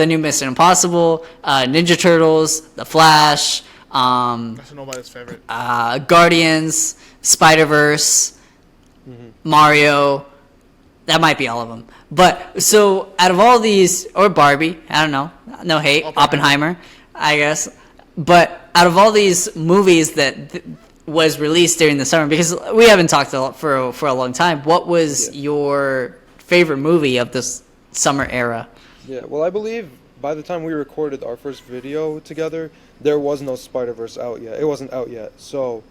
A: new Mission Impossible, Ninja Turtles, The Flash.
B: That's nobody's favorite.
A: Guardians, Spider-Verse, Mario. That might be all of them. But so out of all these, or Barbie, I don't know, no hate, Oppenheimer, I guess. But out of all these movies that was released during the summer, because we haven't talked for a long time, what was your favorite movie of this summer era?
C: Yeah. Well, I believe by the time we recorded our first video together, there was no Spider-Verse out yet. It wasn't out yet. So,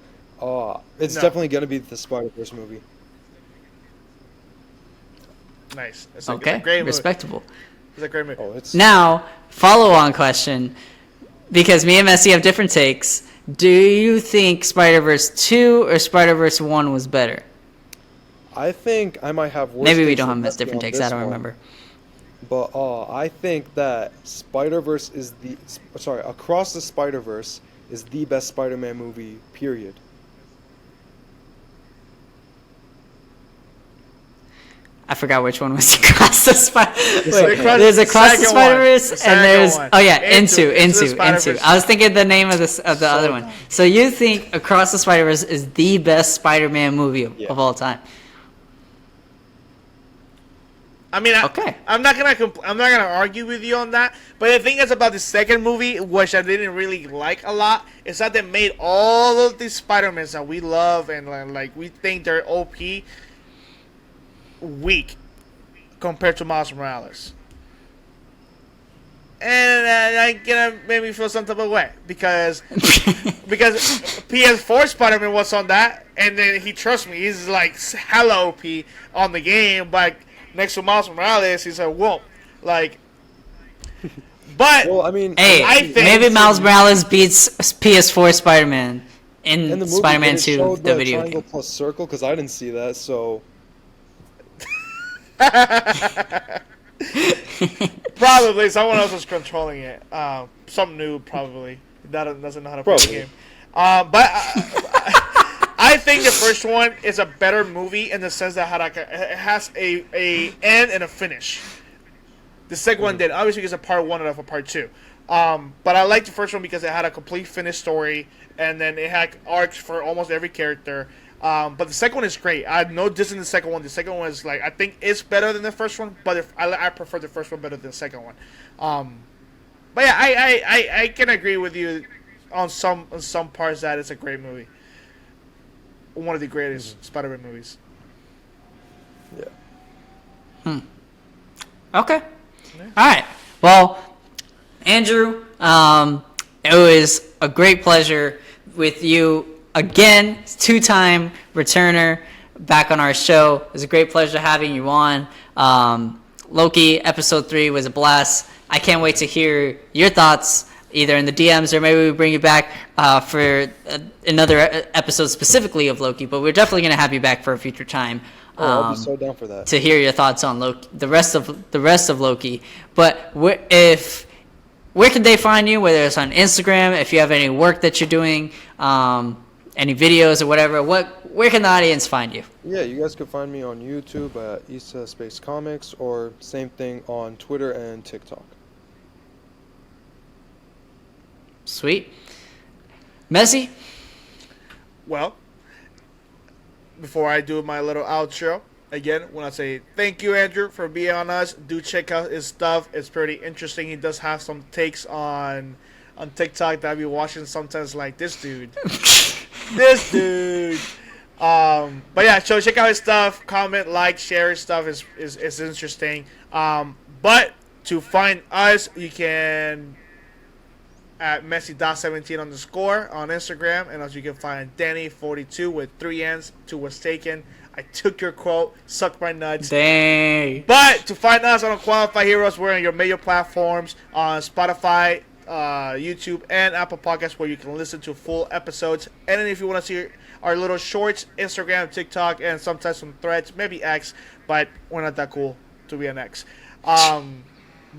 C: it's
B: No.
C: definitely gonna be the Spider-Verse movie.
B: Nice. It's
A: Okay,
B: a great movie.
A: respectable.
B: It's a great movie.
C: Oh, it's
A: Now, follow-on question, because me and Messi have different takes. Do you think Spider-Verse 2 or Spider-Verse 1 was better?
C: I think I might have worse.
A: Maybe we
C: takes
A: don't
C: than
A: have
C: Messi
A: different
C: on
A: takes.
C: this
A: I don't
C: one.
A: remember.
C: But I think that Spider-Verse is Across the Spider-Verse is the best Spider-Man movie, period.
A: I forgot which one was Across the Spider-Verse.
B: Across-
A: There's Across the
B: second one.
A: Spider-Verse,
B: The
A: and
B: second
A: there's
B: one.
A: oh yeah,
B: Into the
A: Into.
B: Spider-Verse.
A: I was thinking the name of the other one. So you think Across the Spider-Verse is the best Spider-Man movie
C: Yeah.
A: of all time?
B: I mean,
A: Okay.
B: I'm not gonna argue with you on that. But the thing is about the second movie, which I didn't really like a lot, is that they made all of these Spider-Mans that we love and like we think they're OP weak compared to Miles Morales. And that gonna make me feel some type of way because PS4 Spider-Man was on that, and then he trusts me. He's like hella OP on the game, but next to Miles Morales, he's a whoop. Like, but
C: Well, I mean,
A: Hey,
B: I think-
A: maybe Miles Morales beats PS4 Spider-Man
C: in
A: in
C: the movie,
A: Spider-Man
C: did it
A: 2,
C: show
A: the video
C: triangle
A: game.
C: plus circle, because I didn't see that. So
B: probably someone else was controlling it. Some noob probably that doesn't know how to play the
C: Probably.
B: game. But I think the first one is a better movie in the sense that it has a end and a finish. The second one did, obviously, because of part one and of a part two. But I liked the first one because it had a complete finished story, and then it had arcs for almost every character. But the second one is great. I have no diss in the second one. The second one is I think it's better than the first one, but I prefer the first one better than the second one. But yeah, I can agree with you on some parts that it's a great movie. One of the greatest Spider-Man movies.
C: yeah.
A: Okay. All right. Well, Andrew, it was a great pleasure with you again, two-time returner back on our show. It was a great pleasure having you on. Loki episode 3 was a blast. I can't wait to hear your thoughts either in the DMs or maybe we bring you back for another episode specifically of Loki. But we're definitely going to have you back for a future time.
D: I'll be so down for that.
A: To hear your thoughts on Loki, the rest of Loki. But where can they find you? Whether it's on Instagram, if you have any work that you're doing, any videos or whatever. Where can the audience find you?
D: Yeah, you guys can find me on YouTube at Issa Comics, or same thing on Twitter and TikTok.
A: Sweet. Messi?
B: Well, before I do my little outro, again, when I say thank you, Andrew, for being on us, do check out his stuff. It's pretty interesting. He does have some takes on TikTok that I be watching sometimes, like this dude. This dude. But yeah, so check out his stuff. Comment, like, share his stuff. Is interesting. But to find us, you can at Messi.17 on Instagram, and also you can find Danny42 with 3 N's, 2 was taken. I took your quote, suck my nuts.
A: Dang.
B: But to find us on Unqualified Heroes, we're on your major platforms on Spotify, YouTube, and Apple Podcasts, where you can listen to full episodes. And then if you want to see our little shorts, Instagram, TikTok, and sometimes some threads, maybe X, but we're not that cool to be an X. But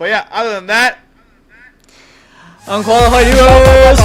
B: yeah, other than that,
A: Unqualified Heroes!